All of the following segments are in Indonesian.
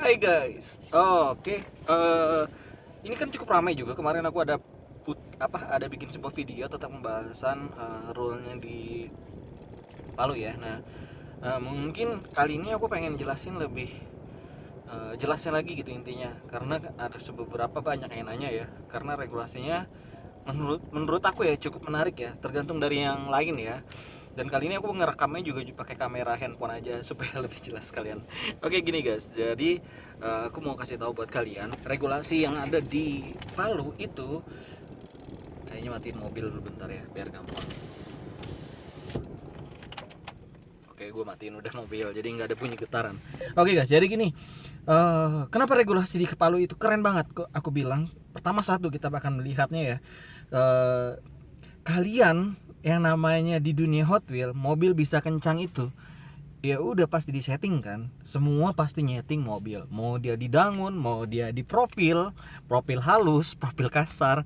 Hai guys, oke. Ini kan cukup ramai juga. Kemarin aku ada bikin sebuah video tentang pembahasan rule-nya di Palu ya. Nah, mungkin kali ini aku pengen jelasin lebih jelasnya lagi gitu intinya. Karena ada beberapa banyak yang nanya ya. Karena regulasinya menurut aku ya cukup menarik ya. Tergantung dari yang lain ya. Dan kali ini aku ngerekamnya juga pakai kamera handphone aja supaya lebih jelas kalian. Oke gini guys, jadi aku mau kasih tahu buat kalian regulasi yang ada di Palu itu. Kayaknya matiin mobil dulu bentar ya biar gampang. Oke, gue matiin udah mobil jadi nggak ada bunyi getaran. Oke guys, jadi gini, kenapa regulasi di Palu itu keren banget kok aku bilang. Pertama satu, kita akan melihatnya ya. Eh, Kalian yang namanya di dunia Hot Wheel mobil bisa kencang itu ya udah pasti disetting kan, semua pasti nyeting mobil, mau dia didangun, mau dia di profil halus, profil kasar,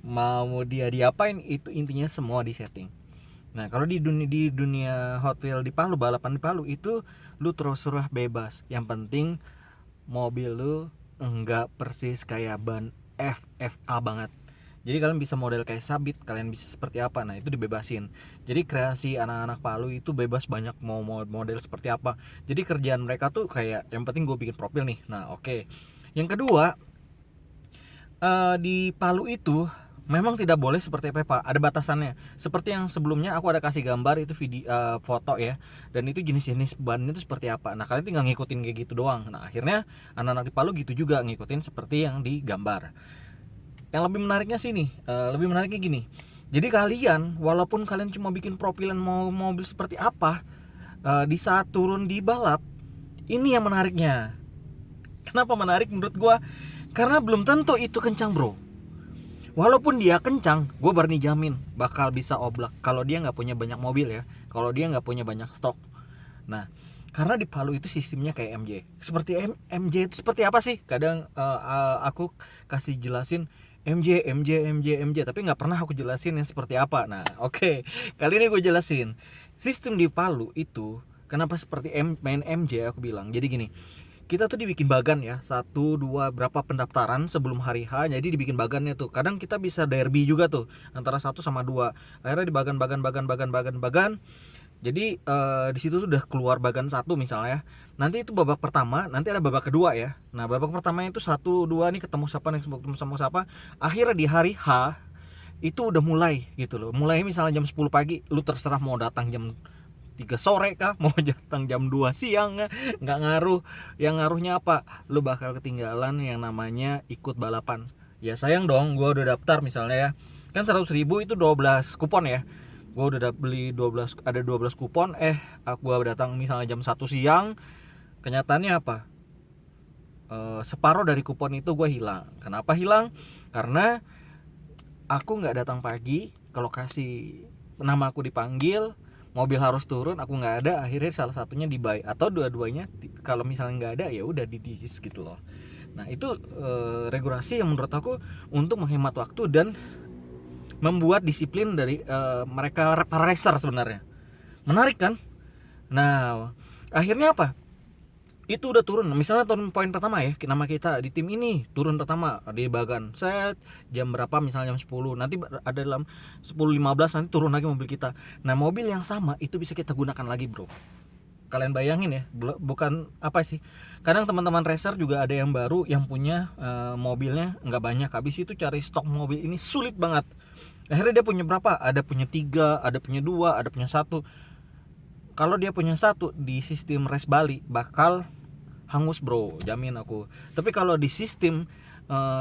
mau dia diapain, itu intinya semua disetting. Nah kalau di dunia Hot Wheel di Palu, balapan di Palu itu lu terus bebas, yang penting mobil lu enggak persis kayak ban FFA banget. Jadi kalian bisa model kayak sabit, kalian bisa seperti apa, nah itu dibebasin. Jadi kreasi anak-anak Palu itu bebas, banyak mau model seperti apa. Jadi kerjaan mereka tuh kayak yang penting gue bikin profil nih. Nah oke. Yang kedua, di Palu itu memang tidak boleh seperti Pepa, ada batasannya. Seperti yang sebelumnya aku ada kasih gambar itu video, foto ya, dan itu jenis-jenis ban itu seperti apa. Nah kalian tinggal ngikutin kayak gitu doang. Nah akhirnya anak-anak di Palu gitu juga ngikutin seperti yang di gambar. Yang lebih menariknya sih nih, lebih menariknya gini. Jadi kalian walaupun kalian cuma bikin profilan mau mobil seperti apa, di saat turun di balap, ini yang menariknya. Kenapa menarik menurut gua? Karena belum tentu itu kencang bro. Walaupun dia kencang, gue berani jamin bakal bisa oblak kalau dia nggak punya banyak mobil ya, kalau dia nggak punya banyak stok. Nah, karena di Palu itu sistemnya kayak MJ. Seperti MJ itu seperti apa sih? Kadang aku kasih jelasin MJ, tapi nggak pernah aku jelasin yang seperti apa. Nah, oke. Kali ini gue jelasin. Sistem di Palu itu kenapa seperti main MJ aku bilang. Jadi gini, kita tuh dibikin bagan ya, satu dua berapa pendaftaran sebelum hari H, jadi dibikin bagannya tuh. Kadang kita bisa derby juga tuh antara satu sama dua, akhirnya di bagan. Jadi di situ tuh udah keluar bagan satu misalnya, nanti itu babak pertama, nanti ada babak kedua ya. Nah babak pertama itu satu dua nih ketemu siapa nih, ketemu sama siapa. Akhirnya di hari H itu udah mulai gitu loh, mulai misalnya jam 10 pagi, lu terserah mau datang jam 3 sore kah, mau datang jam 2 siang, nggak ngaruh. Yang ngaruhnya apa, lu bakal ketinggalan yang namanya ikut balapan. Ya sayang dong, gua udah daftar misalnya ya, kan 100.000 itu 12 kupon ya. Gua udah beli 12, ada 12 kupon, gua datang misalnya jam 1 siang, kenyataannya apa, separuh dari kupon itu gue hilang. Kenapa hilang? Karena aku nggak datang pagi ke lokasi, nama aku dipanggil, mobil harus turun, aku nggak ada, akhirnya salah satunya di buy, atau dua-duanya kalau misalnya nggak ada ya udah di dis gitu loh. Nah itu regulasi yang menurut aku untuk menghemat waktu dan membuat disiplin dari mereka para racer sebenarnya. Menarik kan? Nah akhirnya apa, itu udah turun, misalnya turun poin pertama ya, nama kita di tim ini turun pertama di bagan set, jam berapa misalnya jam 10, nanti ada dalam 10.15 nanti turun lagi mobil kita. Nah mobil yang sama itu bisa kita gunakan lagi bro. Kalian bayangin ya, bukan apa sih, kadang teman-teman racer juga ada yang baru yang punya mobilnya nggak banyak, habis itu cari stok mobil ini sulit banget. Akhirnya dia punya berapa, ada punya 3, ada punya 2, ada punya 1. Kalau dia punya 1 di sistem race Bali bakal hangus bro, jamin aku. Tapi kalau di sistem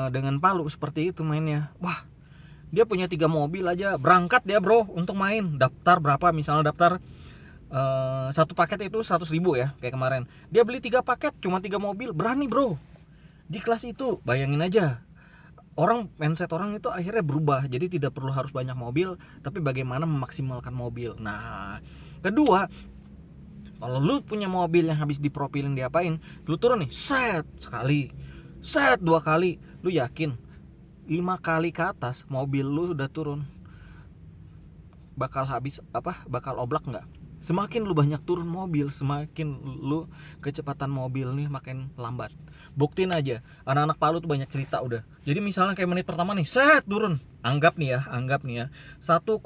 dengan Palu seperti itu mainnya, wah, dia punya 3 mobil aja berangkat dia bro untuk main. Daftar berapa, misalnya daftar satu paket itu 100.000 ya, kayak kemarin dia beli 3 paket cuma 3 mobil, berani bro di kelas itu. Bayangin aja, orang mindset orang itu akhirnya berubah, jadi tidak perlu harus banyak mobil, tapi bagaimana memaksimalkan mobil. Nah kedua, kalau lu punya mobil yang habis diprofilin diapain, lu turun nih, set sekali, set 2 kali, lu yakin 5 kali ke atas mobil lu udah turun bakal habis apa, bakal oblak nggak? Semakin lu banyak turun mobil, semakin lu kecepatan mobil nih makin lambat. Buktiin aja, anak-anak Palu tuh banyak cerita udah. Jadi misalnya kayak menit pertama nih, set turun. Anggap nih ya 1,71.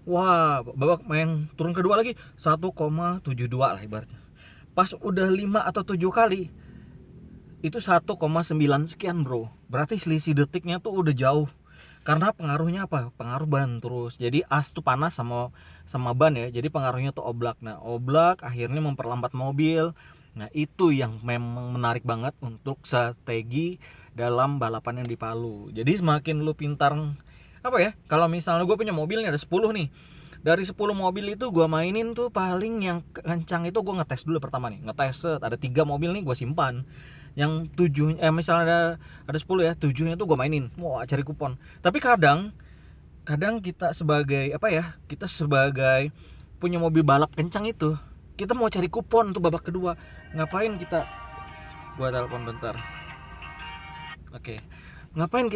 Wah, babak main turun kedua lagi 1,72 lah ibaratnya. Pas udah 5 atau 7 kali itu 1,9 sekian, bro. Berarti selisih detiknya tuh udah jauh. Karena pengaruhnya apa? Pengaruh ban terus. Jadi as tuh panas sama ban ya. Jadi pengaruhnya tuh oblak. Nah, oblak akhirnya memperlambat mobil. Nah, itu yang memang menarik banget untuk strategi dalam balapan yang di Palu. Jadi semakin lu pintar apa ya? Kalau misalnya gue punya mobil nih ada 10 nih. Dari 10 mobil itu gue mainin tuh paling yang kencang itu gue ngetes dulu pertama nih. Ngetes set, ada 3 mobil nih gue simpan. Yang 7 misalnya ada 10 ya, 7-nya tuh gue mainin. Wah, cari kupon. Tapi kadang kita sebagai apa ya? Kita sebagai punya mobil balap kencang itu, kita mau cari kupon untuk babak kedua. Ngapain kita? Gua telepon bentar. Oke. Ngapain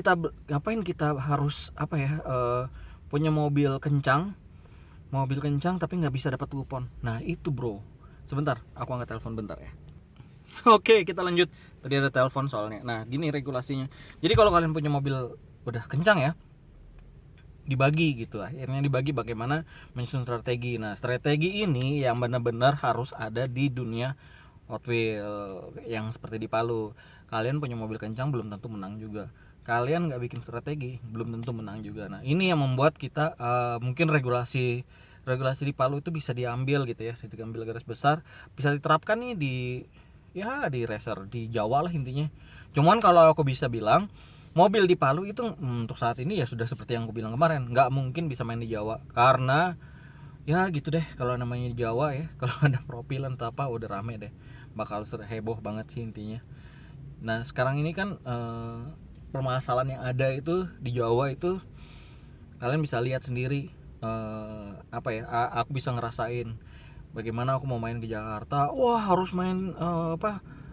kita harus apa ya? Punya mobil kencang tapi nggak bisa dapat kupon. Nah, itu, bro. Sebentar, aku angkat telepon bentar ya. Oke, kita lanjut. Tadi ada telepon soalnya. Nah, gini regulasinya. Jadi kalau kalian punya mobil udah kencang ya, dibagi gitu. Akhirnya dibagi bagaimana menyusun strategi. Nah, strategi ini yang benar-benar harus ada di dunia Hot Wheel yang seperti di Palu. Kalian punya mobil kencang belum tentu menang juga. Kalian nggak bikin strategi belum tentu menang juga. Nah, ini yang membuat kita mungkin regulasi di Palu itu bisa diambil gitu ya, diambil garis besar, bisa diterapkan nih di racer di Jawa lah intinya. Cuman kalau aku bisa bilang mobil di Palu itu untuk saat ini ya sudah seperti yang aku bilang kemarin, nggak mungkin bisa main di Jawa karena ya gitu deh. Kalau namanya di Jawa ya, kalau ada profilan atau apa udah rame deh, bakal heboh banget sih intinya. Nah, sekarang ini kan permasalahan yang ada itu di Jawa itu kalian bisa lihat sendiri. Apa ya, aku bisa ngerasain bagaimana aku mau main ke Jakarta. Wah, harus main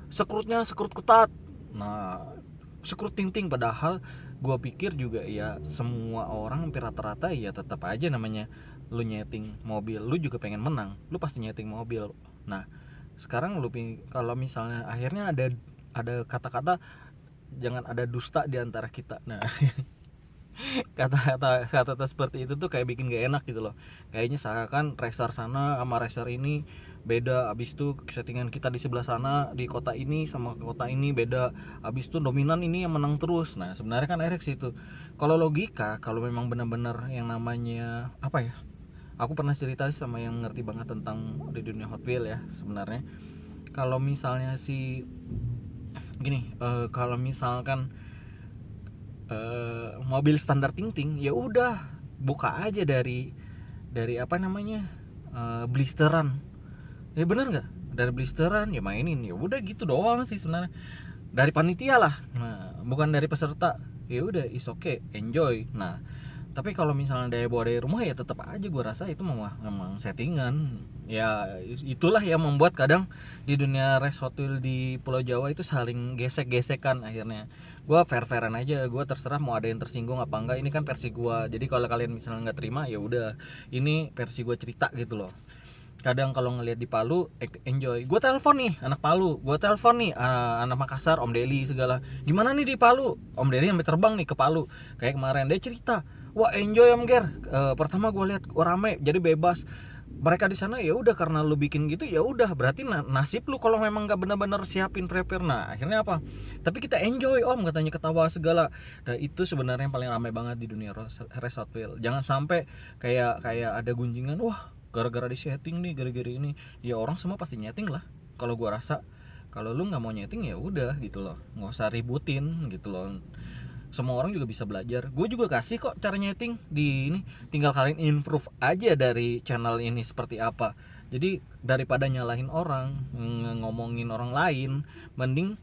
sekrut ketat. Nah, sekrut ting-ting, padahal gue pikir juga ya semua orang hampir rata-rata ya tetap aja namanya lu nyeting mobil, lu juga pengen menang, lu pasti nyeting mobil. Nah, sekarang kalau misalnya akhirnya ada kata-kata jangan ada dusta di antara kita. Nah, kata-kata seperti itu tuh kayak bikin gak enak gitu loh. Kayaknya seakan racer sana sama racer ini beda, abis itu settingan kita di sebelah sana di kota ini sama kota ini beda, abis itu dominan ini yang menang terus. Nah, sebenarnya kan Erex itu kalau logika, kalau memang benar-benar yang namanya apa ya, aku pernah cerita sama yang ngerti banget tentang di dunia Hot Wheel ya. Sebenarnya kalau misalnya gini, kalau misalkan mobil standar ting-ting ya udah buka aja dari apa namanya, blisteran. Ya bener nggak, dari blisteran ya mainin, ya udah gitu doang sih sebenarnya, dari panitia lah. Nah, bukan dari peserta. Ya udah, is okay, enjoy. Nah, tapi kalau misalnya dari bawa dari rumah ya tetap aja gue rasa itu memang settingan. Ya itulah yang membuat kadang di dunia race Hot Wheel di Pulau Jawa itu saling gesek-gesekan. Akhirnya gue fair-fairan aja, gue terserah mau ada yang tersinggung apa enggak. Ini kan versi gue, jadi kalau kalian misalnya nggak terima ya udah, ini versi gue cerita gitu loh. Kadang kalau ngelihat di Palu enjoy, gue telepon nih anak Palu, gue telepon nih anak Makassar, Om Deli segala, gimana nih di Palu. Om Deli sampai terbang nih ke Palu kayak kemarin, dia cerita, wah enjoy Om Ger. Pertama gue lihat rame jadi bebas mereka di sana. Ya udah, karena lu bikin gitu ya udah berarti nasib lu kalau memang nggak benar-benar siapin prepare. Nah, akhirnya apa, tapi kita enjoy Om, katanya ketawa segala. Dan itu sebenarnya yang paling ramai banget di dunia race Hot Wheel. Jangan sampai kayak ada gunjingan, wah gara-gara di setting nih, gara-gara ini. Ya orang semua pasti nyeting lah kalau gua rasa. Kalau lu nggak mau nyeting ya udah gitu loh, nggak usah ributin gitu loh. Semua orang juga bisa belajar. Gue juga kasih kok cara nyeting di ini, tinggal kalian improve aja dari channel ini seperti apa. Jadi daripada nyalahin orang, ngomongin orang lain, mending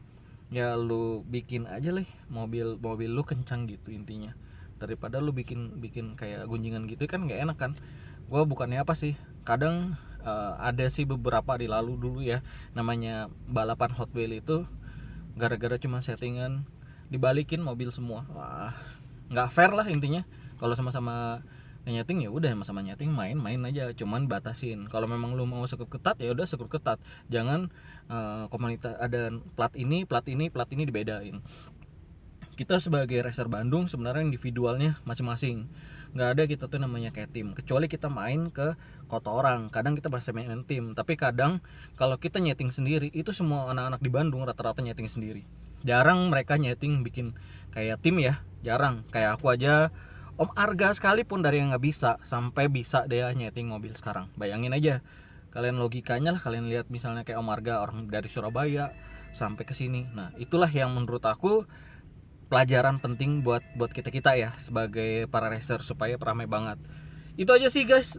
ya lu bikin aja lah mobil lu kencang gitu intinya, daripada lu bikin kayak gunjingan gitu kan nggak enak kan. Gue bukannya apa sih, kadang ada sih beberapa di lalu dulu ya, namanya balapan Hot Wheel itu gara-gara cuma settingan dibalikin mobil semua. Wah, nggak fair lah intinya. Kalau sama-sama nyeting ya udah, sama nyeting main-main aja, cuman batasin. Kalau memang lu mau sekut ketat ya udah sekut ketat, jangan komunitas ada plat ini dibedain. Kita sebagai racer Bandung sebenarnya individualnya masing-masing, nggak ada kita tuh namanya kayak tim, kecuali kita main ke kota orang, kadang kita bahasa main tim. Tapi kadang kalau kita nyeting sendiri, itu semua anak-anak di Bandung rata-rata nyeting sendiri, jarang mereka nyeting bikin kayak tim ya, jarang. Kayak aku aja, Om Arga sekalipun dari yang nggak bisa sampai bisa dia nyeting mobil sekarang. Bayangin aja, kalian logikanya lah, kalian lihat misalnya kayak Om Arga orang dari Surabaya sampai ke sini. Nah itulah yang menurut aku pelajaran penting buat kita ya sebagai para racer, supaya ramai banget. Itu aja sih guys,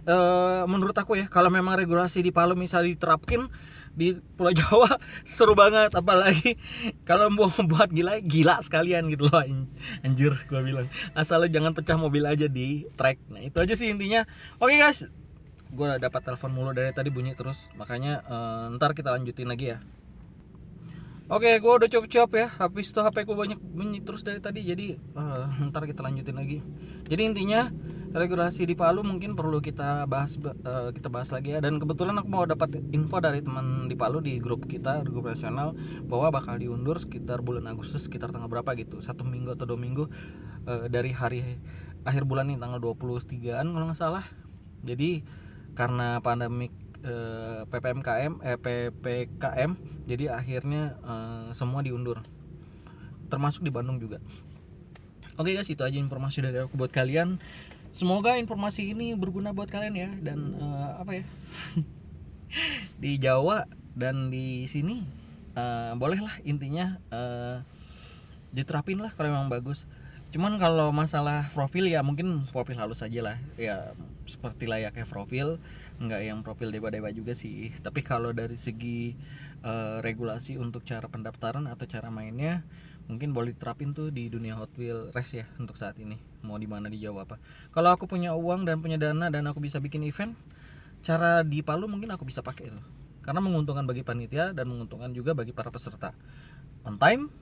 menurut aku ya. Kalau memang regulasi di Palu misalnya diterapkin di Pulau Jawa seru banget, apalagi kalau mau buat gila sekalian gitu loh. Anjir gue bilang, asal lo jangan pecah mobil aja di track. Nah itu aja sih intinya. Oke guys, gue dapat telepon mulu dari tadi bunyi terus, makanya ntar kita lanjutin lagi ya. Oke, gue udah cuap-cuap ya. Habis itu HP gue banyak bunyi terus dari tadi. Jadi ntar kita lanjutin lagi. Jadi intinya regulasi di Palu mungkin perlu kita bahas lagi ya. Dan kebetulan aku mau dapat info dari teman di Palu di grup kita, di grup nasional, bahwa bakal diundur sekitar bulan Agustus, sekitar tanggal berapa gitu, 1 minggu atau 2 minggu dari hari akhir bulan ini, tanggal 23-an kalau nggak salah. Jadi karena pandemik PPKM, jadi akhirnya semua diundur, termasuk di Bandung juga. Oke guys, itu aja informasi dari aku buat kalian. Semoga informasi ini berguna buat kalian ya. Dan apa ya di Jawa dan di sini boleh lah, intinya diterapin lah kalau memang bagus. Cuman kalau masalah profil ya mungkin profil halus aja lah ya, seperti layaknya profil, nggak yang profil deba-deba juga sih. Tapi kalau dari segi regulasi untuk cara pendaftaran atau cara mainnya, mungkin boleh diterapin tuh di dunia Hot Wheel Race ya untuk saat ini. Mau di mana di Jawa apa. Kalau aku punya uang dan punya dana dan aku bisa bikin event, cara di Palu mungkin aku bisa pakai itu. Karena menguntungkan bagi panitia dan menguntungkan juga bagi para peserta. On time,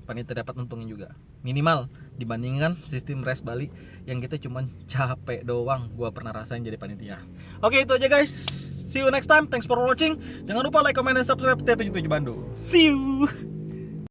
panitia dapat untungnya juga minimal dibandingkan sistem race Bali yang kita cuman capek doang. Gua pernah rasain jadi panitia. Oke, itu aja guys, see you next time, thanks for watching. Jangan lupa like, comment, dan subscribe T77 Bandung. See you.